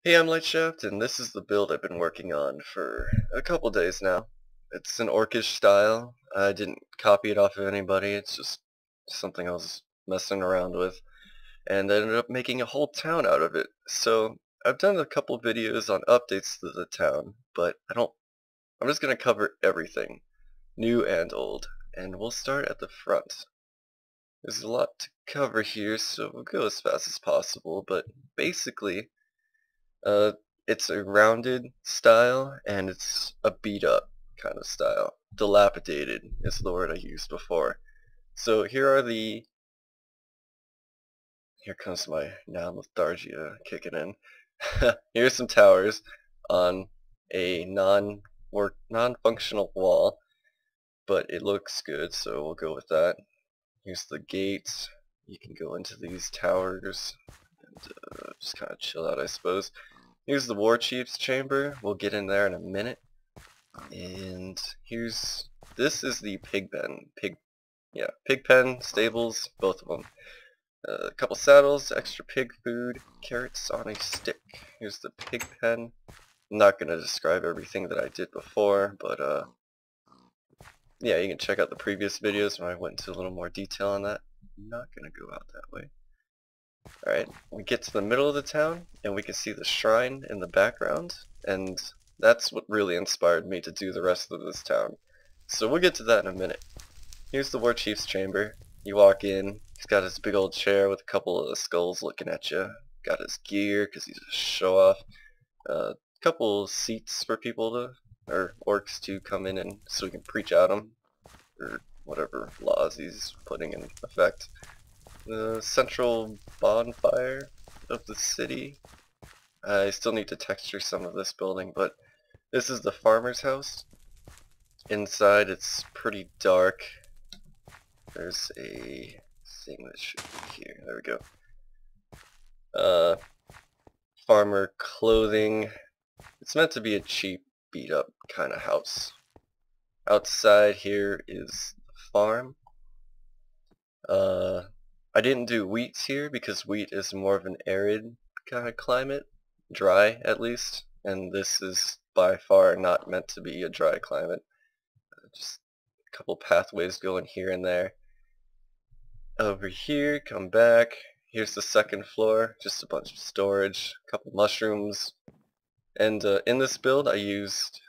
Hey, I'm Lightshaft, and this is the build I've been working on for a couple days now. It's an Orcish style. I didn't copy it off of anybody, it's just something I was messing around with, and I ended up making a whole town out of it. So, I've done a couple videos on updates to the town, but I'm just gonna cover everything, new and old, and we'll start at the front. There's a lot to cover here, so we'll go as fast as possible, but basically, Uh, it's a rounded style, and it's a beat-up kind of style. Dilapidated is the word I used before. So here comes my now lethargia kicking in. Here's some towers on a non-functional wall, but it looks good, so we'll go with that. Here's the gates. You can go into these towers and just kind of chill out, I suppose. Here's the War Chief's chamber. We'll get in there in a minute. And this is the pig pen. Pig pen, stables, both of them. A couple saddles, extra pig food, carrots on a stick. Here's the pig pen. I'm not going to describe everything that I did before, but yeah, you can check out the previous videos when I went into a little more detail on that. I'm not going to go out that way. Alright, we get to the middle of the town, and we can see the shrine in the background, and that's what really inspired me to do the rest of this town. So we'll get to that in a minute. Here's the War Chief's chamber. You walk in, he's got his big old chair with a couple of skulls looking at you. Got his gear, because he's a show-off. A couple seats for people or orcs to come in and so he can preach at them, or whatever laws he's putting in effect. The central bonfire of the city. I still need to texture some of this building, but this is the farmer's house. Inside it's pretty dark. There's a thing that should be here. There we go. Farmer clothing. It's meant to be a cheap, beat up kind of house. Outside here is the farm. I didn't do wheat here because wheat is more of an arid kind of climate, dry at least, and this is by far not meant to be a dry climate. Just a couple pathways going here and there. Over here, come back. Here's the second floor, just a bunch of storage, a couple mushrooms, and in this build I used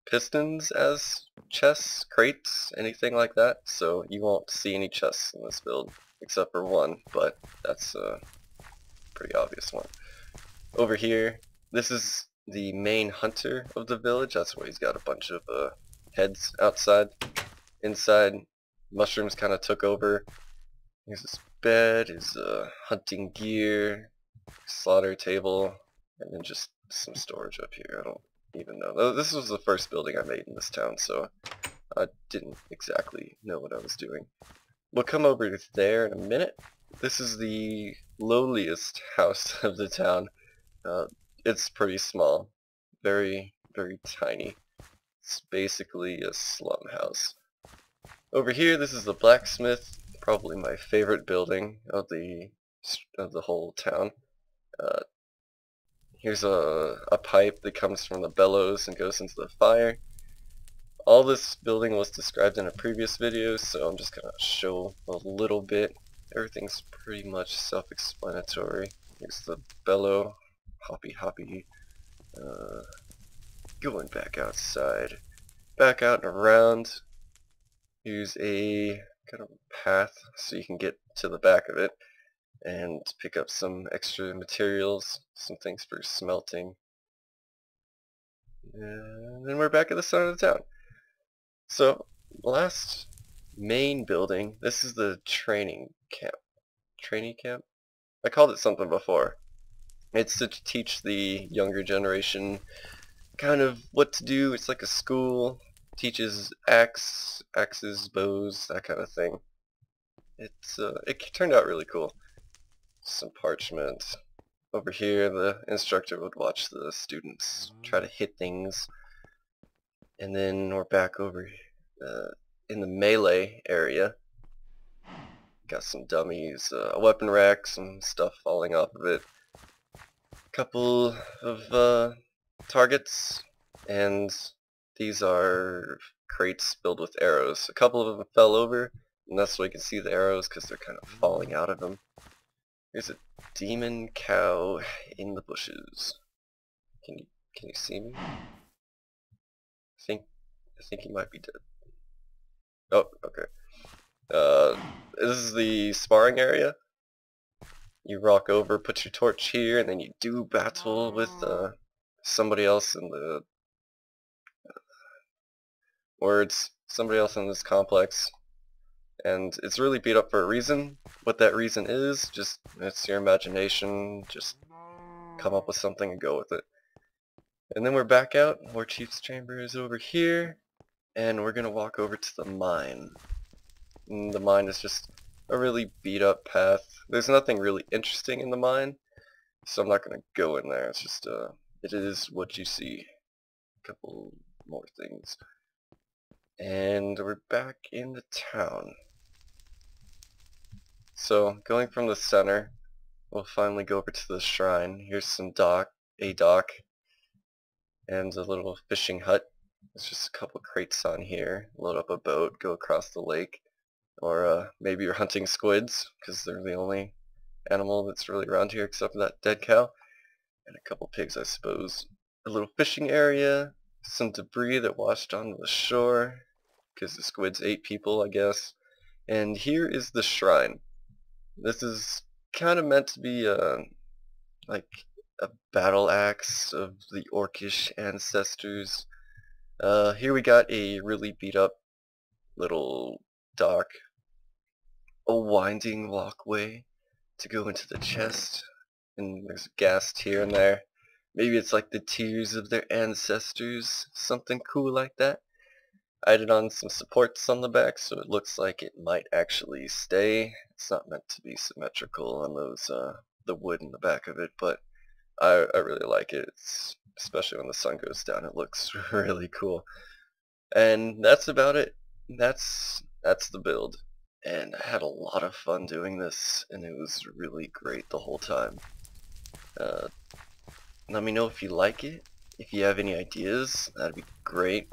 pistons as chests, crates, anything like that, so you won't see any chests in this build, except for one, but that's a pretty obvious one. Over here, this is the main hunter of the village. That's why he's got a bunch of heads outside. Inside, mushrooms kind of took over. Here's his bed, his hunting gear, slaughter table, and then just some storage up here. I don't even know. This was the first building I made in this town, so I didn't exactly know what I was doing. We'll come over there in a minute. This is the lowliest house of the town. It's pretty small. Very, very tiny. It's basically a slum house. Over here, this is the blacksmith, probably my favorite building of the whole town. Here's a pipe that comes from the bellows and goes into the fire. All this building was described in a previous video, so I'm just gonna show a little bit. Everything's pretty much self-explanatory. Here's the bellow, hoppy. Going back outside. Back out and around. Here's a kind of path so you can get to the back of it and pick up some extra materials, some things for smelting. And then we're back at the center of the town. So, last main building, this is the training camp. Trainee camp? I called it something before. It's to teach the younger generation kind of what to do. It's like a school. Teaches axes, bows, that kind of thing. It turned out really cool. Some parchment. Over here, the instructor would watch the students try to hit things. And then we're back over in the melee area. Got some dummies, a weapon rack, some stuff falling off of it. couple of targets, and these are crates filled with arrows. A couple of them fell over, and that's why you can see the arrows because they're kind of falling out of them. There's a demon cow in the bushes. Can you see me? I think he might be dead. Oh, okay. This is the sparring area. You rock over, put your torch here, and then you do battle with somebody else in the somebody else in this complex. And it's really beat up for a reason. What that reason is, just it's your imagination. Just come up with something and go with it. And then we're back out. War Chief's chamber is over here, and we're gonna walk over to the mine. And the mine is just a really beat up path. There's nothing really interesting in the mine, so I'm not gonna go in there. It's just it is what you see. A couple more things. And we're back in the town. So going from the center, we'll finally go over to the shrine. Here's some a dock, and a little fishing hut. There's just a couple crates on here. Load up a boat, go across the lake. Or maybe you're hunting squids, because they're the only animal that's really around here except for that dead cow. And a couple pigs, I suppose. A little fishing area, some debris that washed onto the shore, because the squids ate people, I guess. And here is the shrine. This is kind of meant to be like a battle axe of the Orcish ancestors. Here we got a really beat up little dock. A winding walkway to go into the chest, and there's ghast here and there. Maybe it's like the tears of their ancestors, something cool like that. I added on some supports on the back so it looks like it might actually stay. It's not meant to be symmetrical on those the wood in the back of it, but I really like it. Especially when the sun goes down, it looks really cool. And that's about it. That's the build. And I had a lot of fun doing this, and it was really great the whole time. Let me know if you like it. If you have any ideas, that'd be great.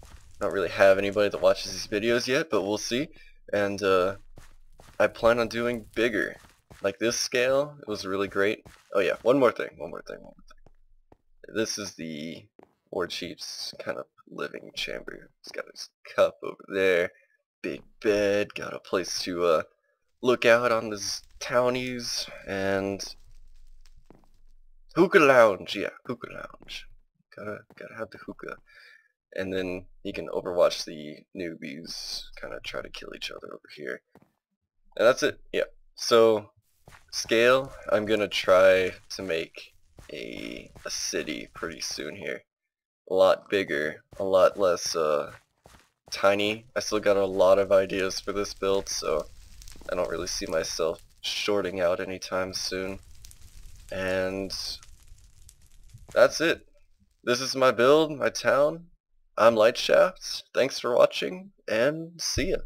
I don't really have anybody that watches these videos yet, but we'll see. And I plan on doing bigger. Like this scale, it was really great. Oh yeah, one more thing. This is the War Chief's kind of living chamber. He's got his cup over there. Big bed, got a place to look out on this townies, and hookah lounge, yeah, hookah lounge. Gotta have the hookah. And then you can overwatch the newbies kind of try to kill each other over here. And that's it, yeah. So, scale, I'm gonna try to make a city pretty soon here. A lot bigger, a lot less tiny. I still got a lot of ideas for this build, so I don't really see myself shorting out anytime soon. And that's it. This is my build, my town. I'm Lightshaft. Thanks for watching, and see ya.